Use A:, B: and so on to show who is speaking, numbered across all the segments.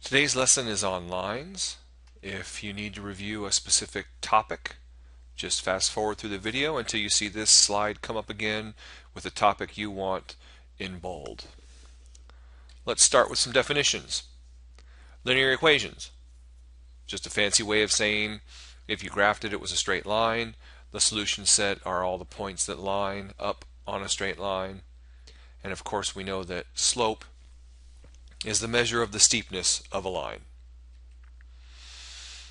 A: Today's lesson is on lines. If you need to review a specific topic, just fast forward through the video until you see this slide come up again with the topic you want in bold. Let's start with some definitions. Linear equations. Just a fancy way of saying if you graphed it, it was a straight line. The solution set are all the points that line up on a straight line. And of course we know that slope is the measure of the steepness of a line.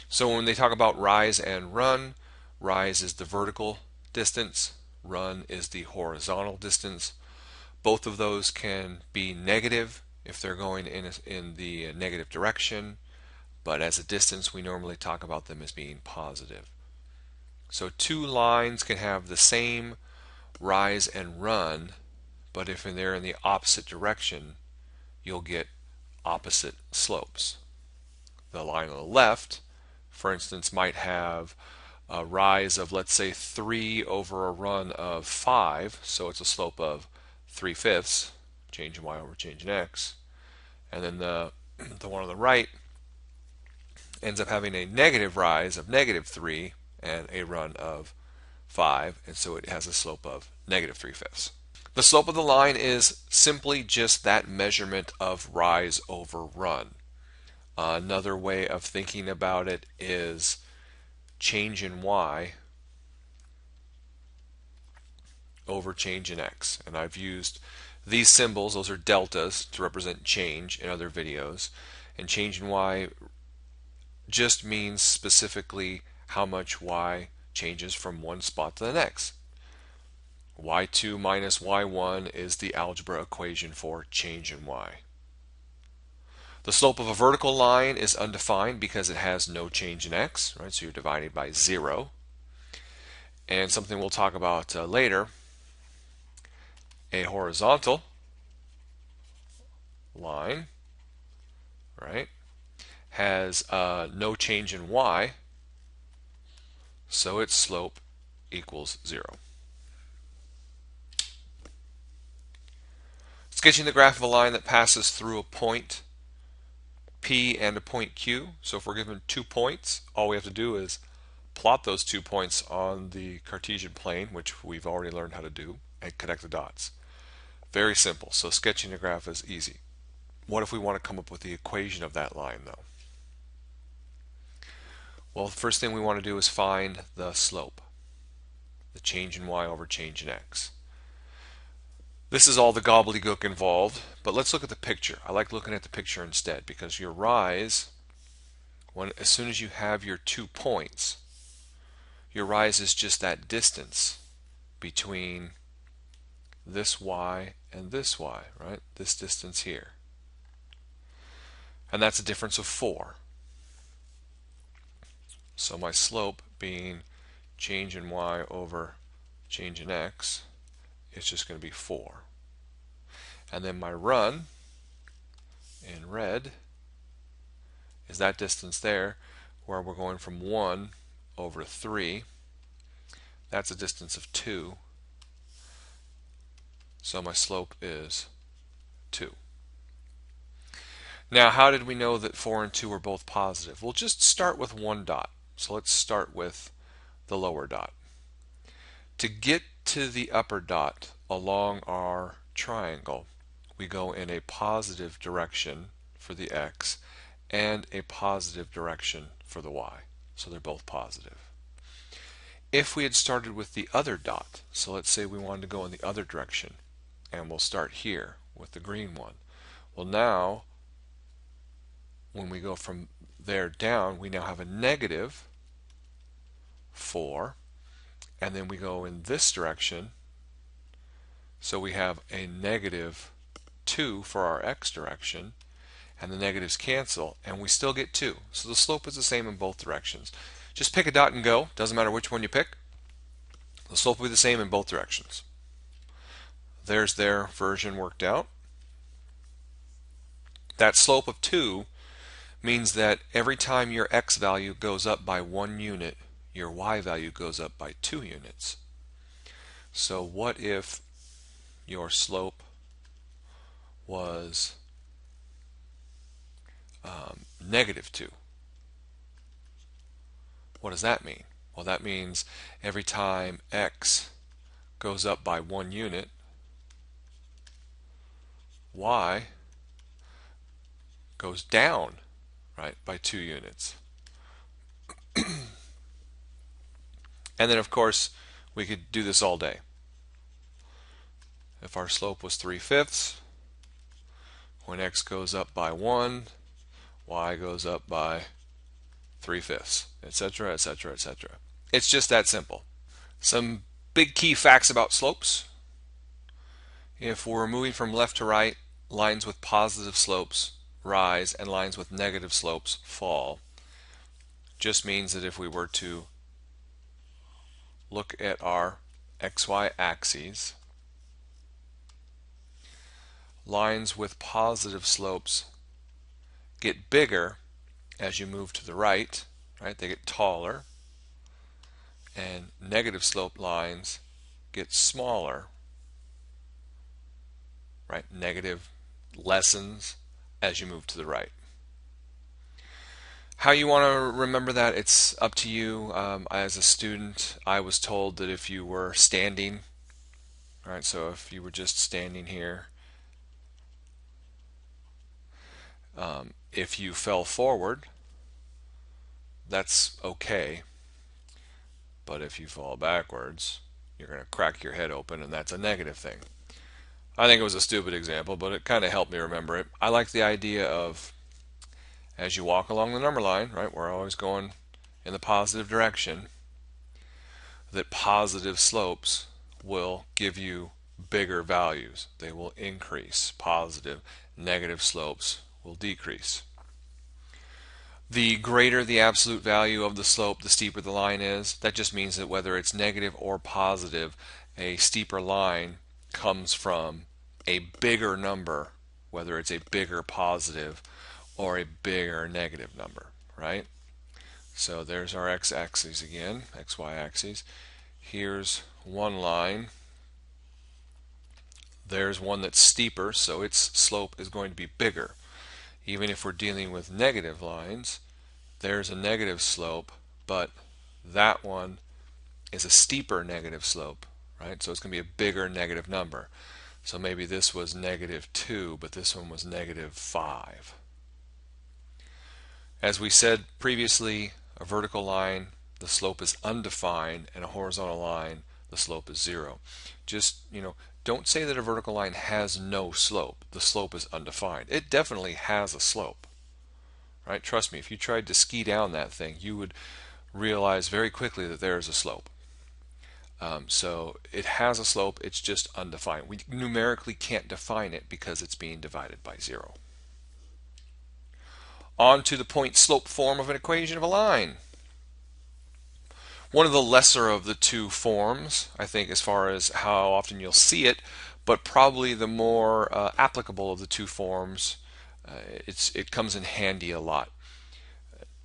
A: So when they talk about rise and run, rise is the vertical distance, run is the horizontal distance. Both of those can be negative if they're going in the negative direction, but as a distance we normally talk about them as being positive. So two lines can have the same rise and run, but if they're in the opposite direction, you'll get opposite slopes. The line on the left, for instance, might have a rise of, let's say, 3 over a run of 5, so it's a slope of 3/5, change in y over change in x. And then the one on the right ends up having a negative rise of -3 and a run of 5, and so it has a slope of -3/5. The slope of the line is simply just that measurement of rise over run. Another way of thinking about it is change in y over change in x. And I've used these symbols, those are deltas, to represent change in other videos. And change in y just means specifically how much y changes from one spot to the next. y2 minus y1 is the algebra equation for change in y. The slope of a vertical line is undefined because it has no change in x, right? So you're dividing by 0. And something we'll talk about later, a horizontal line, right, has no change in y, so its slope equals 0. Sketching the graph of a line that passes through a point P and a point Q. So if we're given 2 points, all we have to do is plot those 2 points on the Cartesian plane, which we've already learned how to do, and connect the dots. Very simple. So sketching a graph is easy. What if we want to come up with the equation of that line, though? Well, the first thing we want to do is find the slope, the change in y over change in x. This is all the gobbledygook involved, but let's look at the picture. I like looking at the picture instead because your rise, as soon as you have your 2 points, your rise is just that distance between this y and this y, right? This distance here. And that's a difference of 4. So my slope being change in y over change in x, it's just going to be 4. And then my run in red is that distance there where we're going from 1 over 3. That's a distance of 2. So my slope is 2. Now, how did we know that 4 and 2 are both positive? We'll just start with one dot. So let's start with the lower dot. To get to the upper dot along our triangle, we go in a positive direction for the x and a positive direction for the y. So they're both positive. If we had started with the other dot, so let's say we wanted to go in the other direction, and we'll start here with the green one. Well, now when we go from there down, we now have a negative 4, and then we go in this direction, so we have a negative 2 for our x direction, and the negatives cancel, and we still get 2. So the slope is the same in both directions. Just pick a dot and go. Doesn't matter which one you pick. The slope will be the same in both directions. There's their version worked out. That slope of 2 means that every time your x value goes up by 1 unit, your y value goes up by 2 units. So what if your slope was negative 2. What does that mean? Well, that means every time x goes up by 1 unit, y goes down, right, by 2 units. And then, of course, we could do this all day. If our slope was 3/5, when x goes up by 1, y goes up by 3/5, etc., etc., etc. It's just that simple. Some big key facts about slopes. If we're moving from left to right, lines with positive slopes rise and lines with negative slopes fall. Just means that if we were to look at our xy axes, lines with positive slopes get bigger as you move to the right, right? They get taller, and negative slope lines get smaller, right? Negative lessens as you move to the right. How you want to remember that, it's up to you. As a student, I was told that if you were standing, right, so if you were just standing here, if you fell forward, that's okay. But if you fall backwards, you're going to crack your head open, and that's a negative thing. I think it was a stupid example, but it kind of helped me remember it. I like the idea of, as you walk along the number line, right, we're always going in the positive direction, that positive slopes will give you bigger values. They will increase. Positive, negative slopes will decrease. The greater the absolute value of the slope, the steeper the line is. That just means that whether it's negative or positive, a steeper line comes from a bigger number, whether it's a bigger positive or a bigger negative number, right? So there's our x-axis again, xy axis. Here's one line. There's one that's steeper, so its slope is going to be bigger. Even if we're dealing with negative lines, there's a negative slope, but that one is a steeper negative slope, right? So it's going to be a bigger negative number. So maybe this was -2, but this one was -5. As we said previously, a vertical line, the slope is undefined, and a horizontal line, the slope is 0. Just, don't say that a vertical line has no slope. The slope is undefined. It definitely has a slope, right? Trust me, if you tried to ski down that thing, you would realize very quickly that there is a slope. So it has a slope, it's just undefined. We numerically can't define it because it's being divided by 0. On to the point-slope form of an equation of a line. One of the lesser of the two forms, I think, as far as how often you'll see it, but probably the more applicable of the two forms. It comes in handy a lot.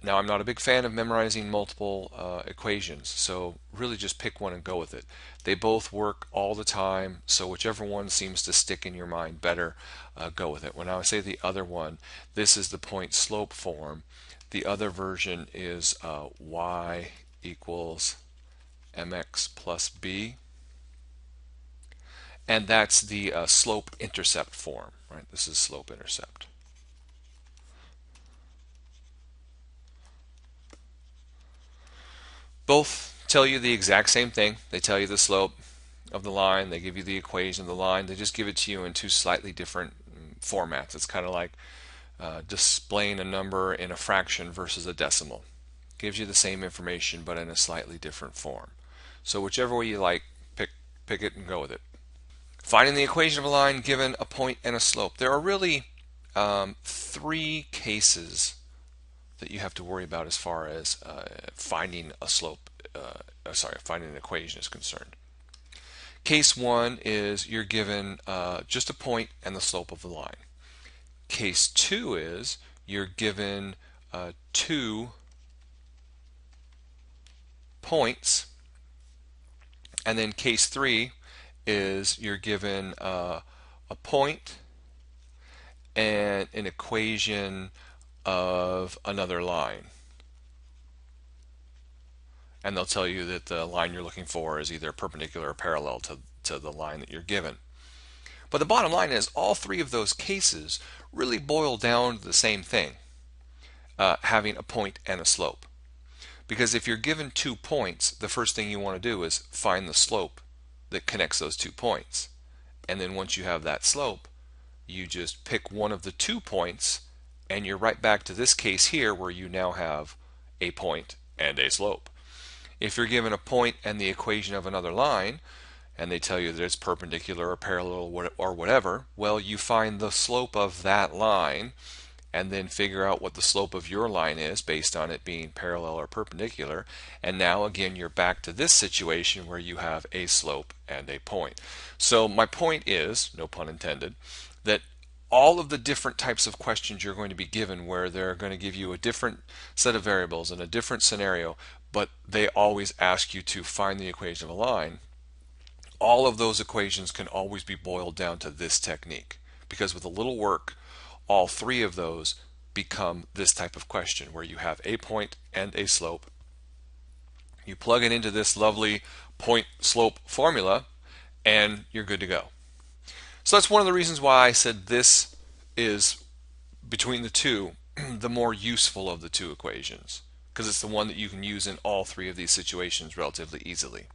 A: Now, I'm not a big fan of memorizing multiple equations, so really just pick one and go with it. They both work all the time, so whichever one seems to stick in your mind better, go with it. When I say the other one, this is the point-slope form. The other version is y equals mx plus b, and that's the slope-intercept form, right? This is slope-intercept. Both tell you the exact same thing. They tell you the slope of the line, they give you the equation of the line, they just give it to you in two slightly different formats. It's kind of like displaying a number in a fraction versus a decimal. Gives you the same information but in a slightly different form. So whichever way you like, pick it and go with it. Finding the equation of a line given a point and a slope. There are really three cases that you have to worry about as far as finding a slope, finding an equation is concerned. Case 1 is you're given just a point and the slope of the line. Case 2 is you're given 2 points, and then case 3 is you're given a point and an equation of another line. And they'll tell you that the line you're looking for is either perpendicular or parallel to the line that you're given. But the bottom line is all three of those cases really boil down to the same thing, having a point and a slope. Because if you're given 2 points, the first thing you want to do is find the slope that connects those 2 points. And then once you have that slope, you just pick one of the 2 points, and you're right back to this case here where you now have a point and a slope. If you're given a point and the equation of another line, and they tell you that it's perpendicular or parallel or whatever, well, you find the slope of that line and then figure out what the slope of your line is based on it being parallel or perpendicular. And now again, you're back to this situation where you have a slope and a point. So my point is, no pun intended, that all of the different types of questions you're going to be given where they're going to give you a different set of variables in a different scenario, but they always ask you to find the equation of a line, all of those equations can always be boiled down to this technique, because with a little work, all three of those become this type of question where you have a point and a slope. You plug it into this lovely point slope formula and you're good to go. So that's one of the reasons why I said this is, between the two, the more useful of the two equations, because it's the one that you can use in all three of these situations relatively easily.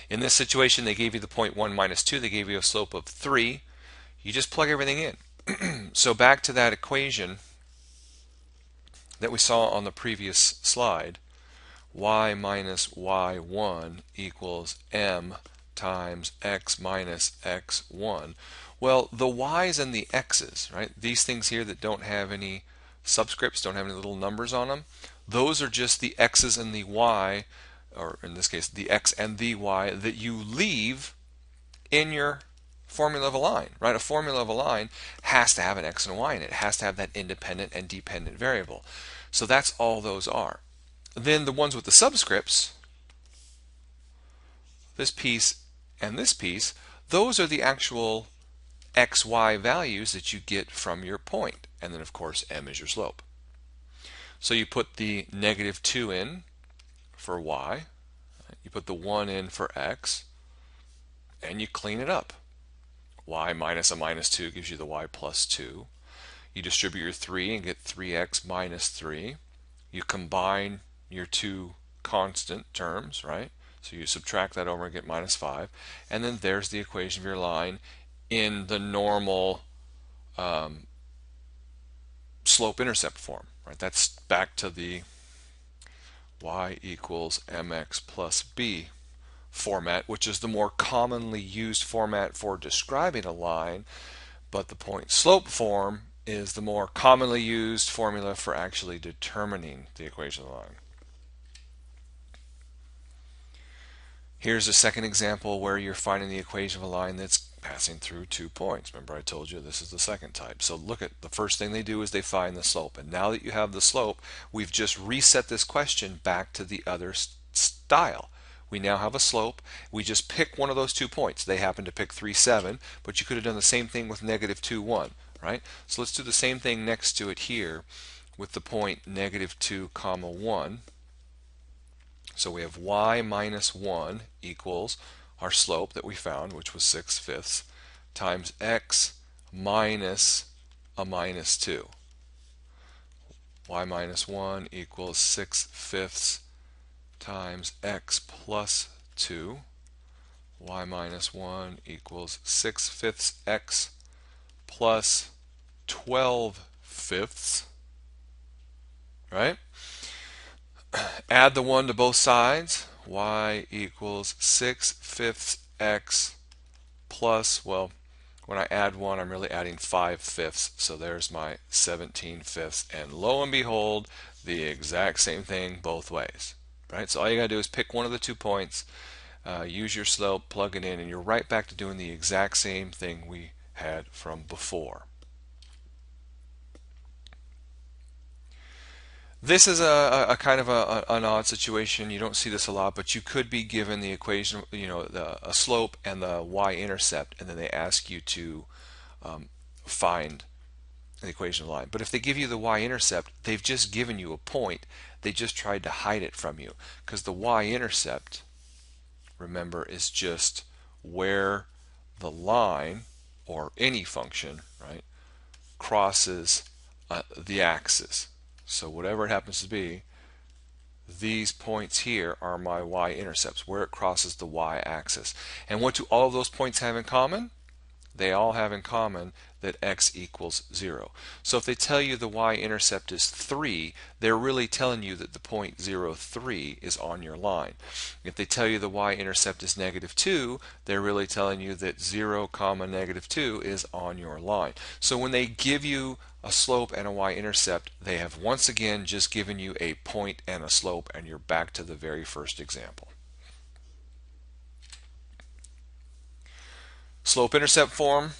A: In this situation, they gave you the point 1 minus 2. They gave you a slope of 3. You just plug everything in. So back to that equation that we saw on the previous slide, y minus y1 equals m times x minus x1. Well, the y's and the x's, right? These things here that don't have any subscripts, don't have any little numbers on them, those are just the x's and the y, or in this case, the x and the y that you leave in your formula of a line, right? A formula of a line has to have an x and a y in it. It has to have that independent and dependent variable. So that's all those are. Then the ones with the subscripts, this piece and this piece, those are the actual x, y values that you get from your point. And then of course m is your slope. So you put the -2 in for y, you put the 1 in for x, and you clean it up. Y minus a minus 2 gives you the y plus 2. You distribute your 3 and get 3x minus 3. You combine your two constant terms, right? So you subtract that over and get minus 5. And then there's the equation of your line in the normal slope-intercept form, right? That's back to the y equals mx plus b format, which is the more commonly used format for describing a line, but the point slope form is the more commonly used formula for actually determining the equation of the line. Here's a second example where you're finding the equation of a line that's passing through 2 points. Remember I told you this is the second type. So look at the first thing they do is they find the slope. And now that you have the slope, we've just reset this question back to the other style. We now have a slope. We just pick one of those 2 points. They happen to pick 3, 7, but you could have done the same thing with -2, 1, right? So let's do the same thing next to it here with the point -2, 1. So we have y minus 1 equals our slope that we found, which was 6/5, times x minus a minus 2. Y minus 1 equals 6/5 times x plus 2. Y minus 1 equals 6/5 x plus 12/5, right? Add the 1 to both sides. Y equals 6/5 x plus, well, when I add 1, I'm really adding 5/5. So there's my 17/5. And lo and behold, the exact same thing both ways, right? So all you got to do is pick one of the 2 points, use your slope, plug it in, and you're right back to doing the exact same thing we had from before. This is a kind of an odd situation. You don't see this a lot, but you could be given the equation, a slope and the y-intercept, and then they ask you to find the equation of a line. But if they give you the y-intercept, they've just given you a point. They just tried to hide it from you, because the y-intercept, remember, is just where the line, or any function, right, crosses the axis. So whatever it happens to be, these points here are my y-intercepts, where it crosses the y-axis. And what do all of those points have in common? They all have in common that x equals 0. So if they tell you the y-intercept is 3, they're really telling you that the point 0, 3 is on your line. If they tell you the y-intercept is negative 2, they're really telling you that 0, negative 2 is on your line. So when they give you a slope and a y-intercept, they have once again just given you a point and a slope, and you're back to the very first example. Slope-intercept form,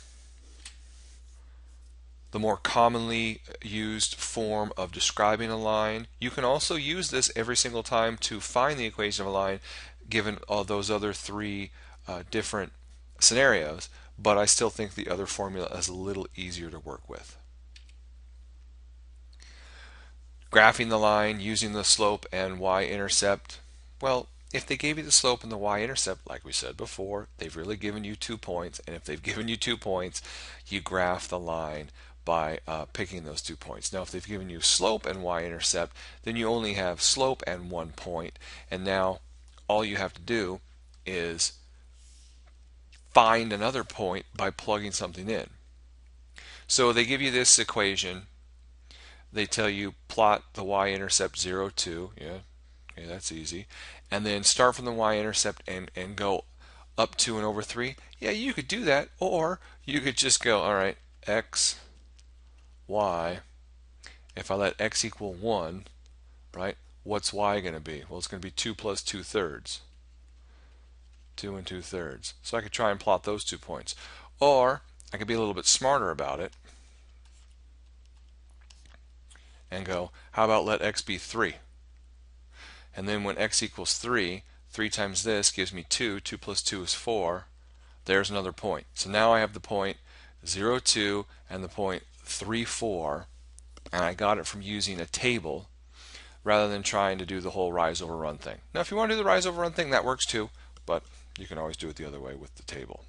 A: the more commonly used form of describing a line. You can also use this every single time to find the equation of a line given all those other three different scenarios, but I still think the other formula is a little easier to work with. Graphing the line using the slope and y-intercept. Well, if they gave you the slope and the y-intercept, like we said before, they've really given you 2 points, and if they've given you 2 points, you graph the line by picking those 2 points. Now if they've given you slope and y-intercept, then you only have slope and 1 point, and now all you have to do is find another point by plugging something in. So they give you this equation. They tell you plot the y-intercept 0, 2. Yeah, okay, that's easy. And then start from the y-intercept and go up 2 and over 3. Yeah, you could do that, or you could just go, all right, x, y. If I let x equal 1, right, what's y going to be? Well, it's going to be 2 plus 2/3. 2 and 2/3. So I could try and plot those 2 points. Or I could be a little bit smarter about it and go, how about let x be 3? And then when x equals 3, 3 times this gives me 2. 2 plus 2 is 4. There's another point. So now I have the point 0, 2 and the point 3, 4. And I got it from using a table rather than trying to do the whole rise over run thing. Now if you want to do the rise over run thing, that works too, but you can always do it the other way with the table.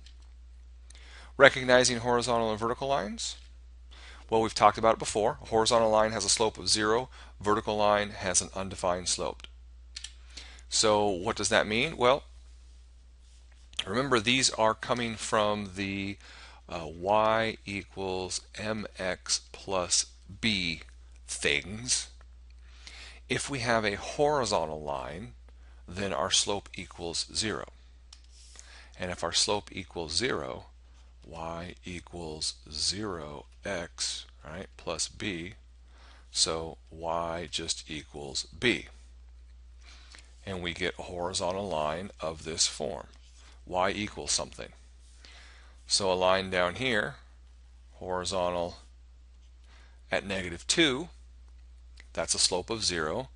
A: Recognizing horizontal and vertical lines. Well, we've talked about it before. A horizontal line has a slope of 0. Vertical line has an undefined slope. So what does that mean? Well, remember these are coming from the y equals mx plus b things. If we have a horizontal line, then our slope equals 0. And if our slope equals 0, y equals 0x, right, plus b. So y just equals b. And we get a horizontal line of this form. Y equals something. So a line down here, horizontal at negative 2, that's a slope of 0,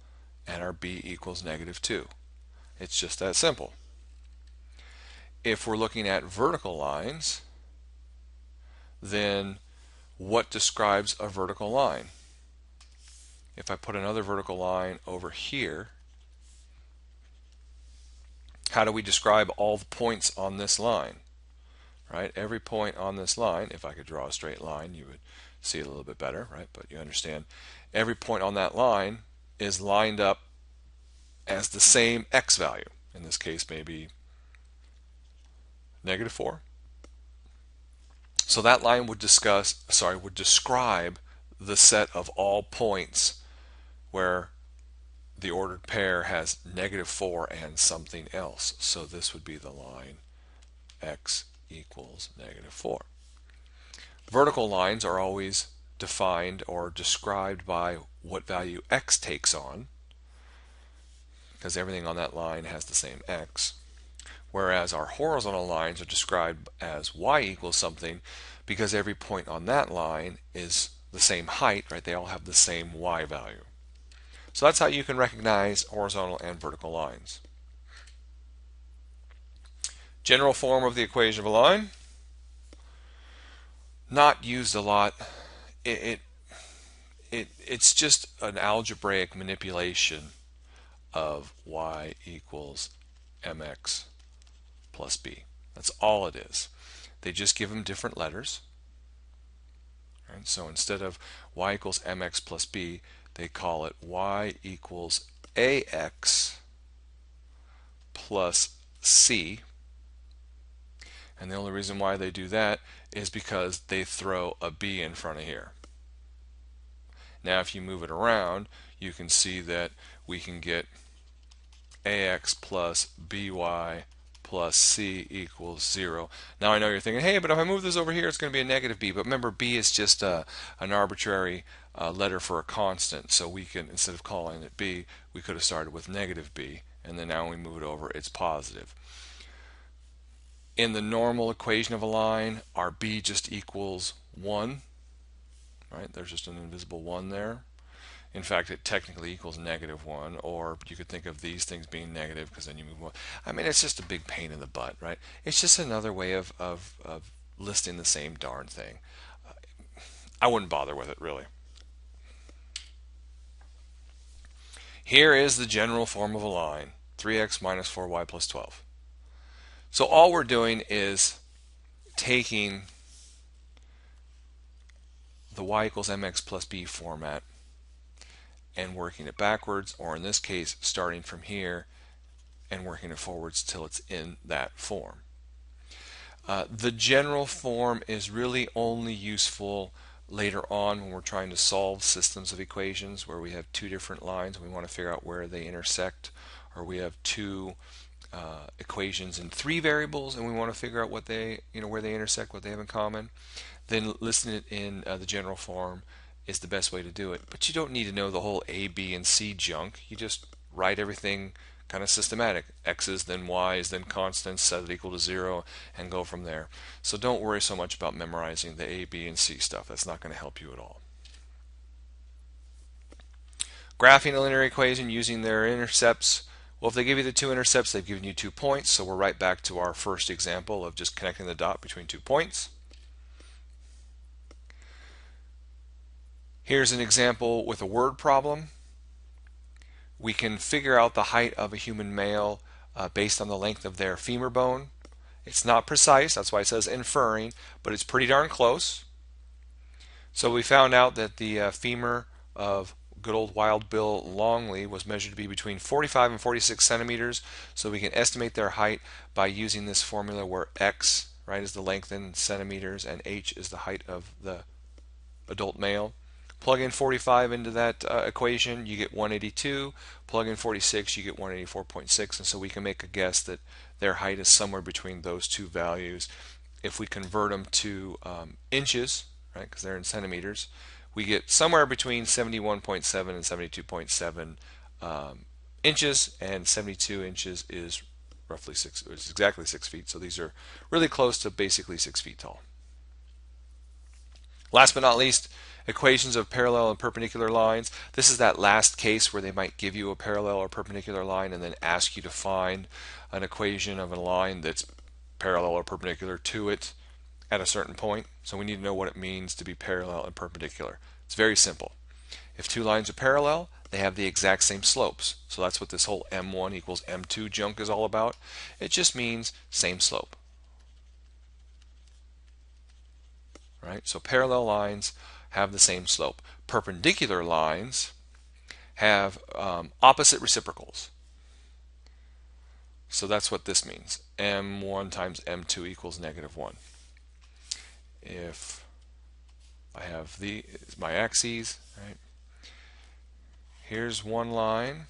A: and our b equals negative 2. It's just that simple. If we're looking at vertical lines, then what describes a vertical line? If I put another vertical line over here, how do we describe all the points on this line? Right? Every point on this line, if I could draw a straight line, you would see it a little bit better, right? But you understand, every point on that line is lined up as the same x value. In this case, maybe negative 4. So that line would describe the set of all points where the ordered pair has negative 4 and something else. So this would be the line x equals negative 4. Vertical lines are always defined or described by what value x takes on, because everything on that line has the same x. Whereas our horizontal lines are described as y equals something because every point on that line is the same height, right? They all have the same y value. So that's how you can recognize horizontal and vertical lines. General form of the equation of a line. Not used a lot. It It's just an algebraic manipulation of y equals mx plus b. That's all it is. They just give them different letters. Right? So instead of y equals mx plus b, they call it y equals ax plus c. And the only reason why they do that is because they throw a b in front of here. Now if you move it around, you can see that we can get ax plus by plus c equals 0. Now I know you're thinking, hey, but if I move this over here, it's going to be a negative b. But remember, b is just an arbitrary letter for a constant. So we can, instead of calling it b, we could have started with negative b. And then now when we move it over, it's positive. In the normal equation of a line, our b just equals 1. Right? There's just an invisible 1 there. In fact, it technically equals -1, or you could think of these things being negative because then you move on. I mean, it's just a big pain in the butt, right? It's just another way of listing the same darn thing. I wouldn't bother with it, really. Here is the general form of a line, 3x minus 4y plus 12. So all we're doing is taking the y equals mx plus b format and working it backwards, or in this case, starting from here and working it forwards till it's in that form. The general form is really only useful later on when we're trying to solve systems of equations where we have two different lines and we want to figure out where they intersect, or we have two equations in 3 variables and we want to figure out what they, where they intersect, what they have in common. Then listing it in the general form is the best way to do it. But you don't need to know the whole A, B, and C junk. You just write everything kind of systematic. X's, then Y's, then constants, set it equal to 0, and go from there. So don't worry so much about memorizing the A, B, and C stuff. That's not going to help you at all. Graphing a linear equation using their intercepts. Well, if they give you the 2 intercepts, they've given you 2 points. So we're right back to our first example of just connecting the dot between 2 points. Here's an example with a word problem. We can figure out the height of a human male based on the length of their femur bone. It's not precise, that's why it says inferring, but it's pretty darn close. So we found out that the femur of good old Wild Bill Longley was measured to be between 45 and 46 centimeters. So we can estimate their height by using this formula where x, right, is the length in centimeters and h is the height of the adult male. Plug in 45 into that equation, you get 182. Plug in 46, you get 184.6. And so we can make a guess that their height is somewhere between those two values. If we convert them to inches, right, because they're in centimeters, we get somewhere between 71.7 and 72.7 inches, and 72 inches is roughly it's exactly 6 feet. So these are really close to basically 6 feet tall. Last but not least, equations of parallel and perpendicular lines. This is that last case where they might give you a parallel or perpendicular line and then ask you to find an equation of a line that's parallel or perpendicular to it at a certain point. So we need to know what it means to be parallel and perpendicular. It's very simple. If two lines are parallel, they have the exact same slopes. So that's what this whole m1 equals m2 junk is all about. It just means same slope. Right? So parallel lines have the same slope. Perpendicular lines have opposite reciprocals. So that's what this means. m1 times m2 equals -1. If I have my axes, right? Here's one line,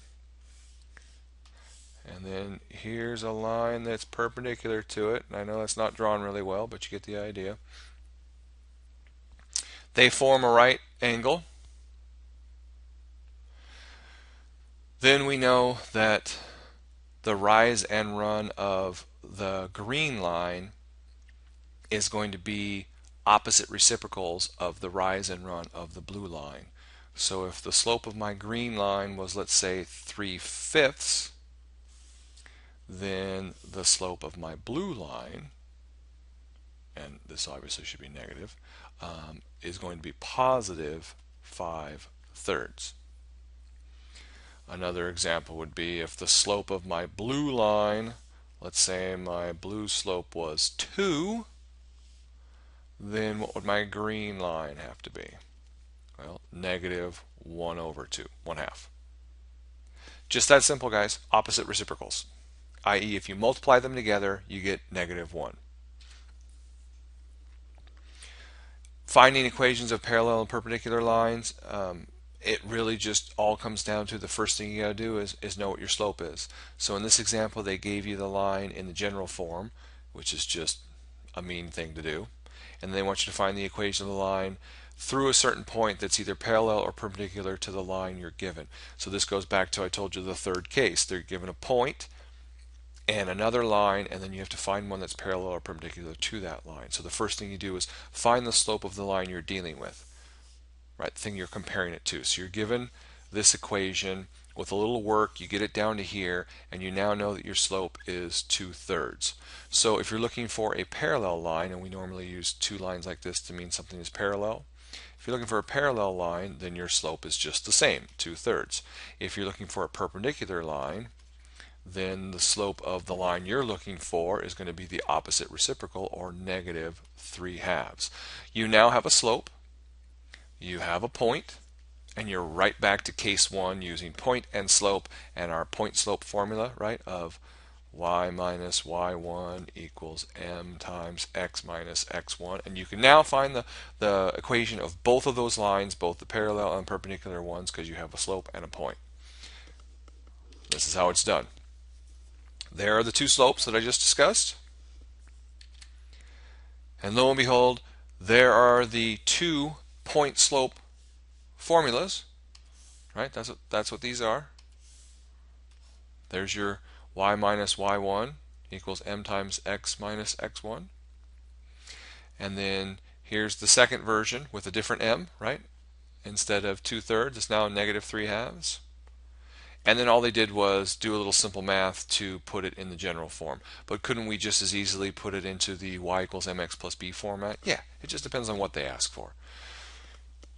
A: and then here's a line that's perpendicular to it. And I know that's not drawn really well, but you get the idea. They form a right angle. Then we know that the rise and run of the green line is going to be opposite reciprocals of the rise and run of the blue line. So if the slope of my green line was, let's say, 3/5, then the slope of my blue line, and this obviously should be negative, is going to be positive 5/3. Another example would be if the slope of my blue line, let's say my blue slope was 2, then what would my green line have to be? Well, -1/2, 1/2. Just that simple, guys. Opposite reciprocals, i.e. if you multiply them together, you get -1. Finding equations of parallel and perpendicular lines, it really just all comes down to the first thing you got to do is know what your slope is. So in this example, they gave you the line in the general form, which is just a mean thing to do. And they want you to find the equation of the line through a certain point that's either parallel or perpendicular to the line you're given. So this goes back to, I told you, the third case. They're given a point and another line, and then you have to find one that's parallel or perpendicular to that line. So the first thing you do is find the slope of the line you're dealing with, right? The thing you're comparing it to. So you're given this equation. With a little work, you get it down to here, and you now know that your slope is 2/3. So if you're looking for a parallel line, and we normally use two lines like this to mean something is parallel, if you're looking for a parallel line, then your slope is just the same, 2/3. If you're looking for a perpendicular line, then the slope of the line you're looking for is going to be the opposite reciprocal, or -3/2. You now have a slope, you have a point, and you're right back to case one using point and slope and our point slope formula, right, of y minus y1 equals m times x minus x1. And you can now find the equation of both of those lines, both the parallel and perpendicular ones, because you have a slope and a point. This is how it's done. There are the two slopes that I just discussed. And lo and behold, there are the two point slope formulas, right? That's what these are. There's your y minus y1 equals m times x minus x1. And then here's the second version with a different m, right? Instead of 2/3, it's now -3/2. And then all they did was do a little simple math to put it in the general form. But couldn't we just as easily put it into the y equals mx plus b format? Yeah, it just depends on what they ask for.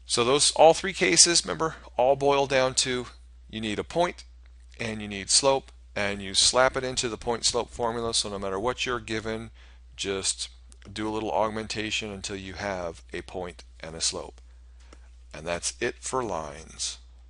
A: So those, all three cases, remember, all boil down to you need a point and you need slope, and you slap it into the point slope formula. So no matter what you're given, just do a little augmentation until you have a point and a slope. And that's it for lines.